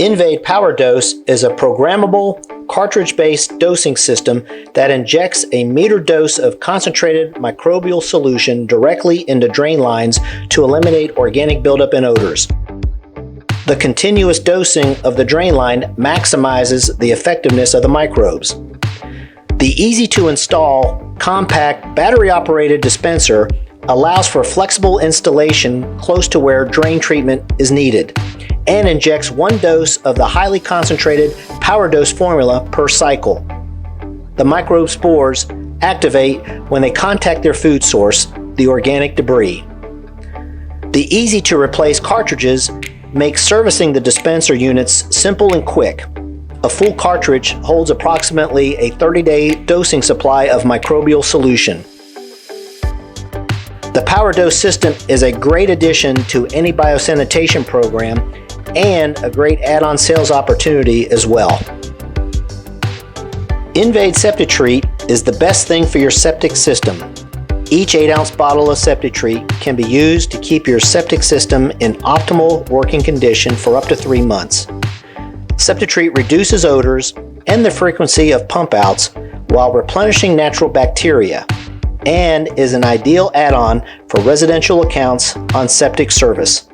InVade Power Dose is a programmable, cartridge-based dosing system that injects a metered dose of concentrated microbial solution directly into drain lines to eliminate organic buildup and odors. The continuous dosing of the drain line maximizes the effectiveness of the microbes. The easy-to-install, compact, battery-operated dispenser allows for flexible installation close to where drain treatment is needed, and injects one dose of the highly concentrated power dose formula per cycle. The microbe spores activate when they contact their food source, the organic debris. The easy-to-replace cartridges make servicing the dispenser units simple and quick. A full cartridge holds approximately a 30-day dosing supply of microbial solution. The Power Dose system is a great addition to any biosanitation program and a great add-on sales opportunity as well. InVade SeptiTreat is the best thing for your septic system. Each 8-ounce bottle of SeptiTreat can be used to keep your septic system in optimal working condition for up to 3 months. SeptiTreat reduces odors and the frequency of pump outs while replenishing natural bacteria, and is an ideal add-on for residential accounts on septic service.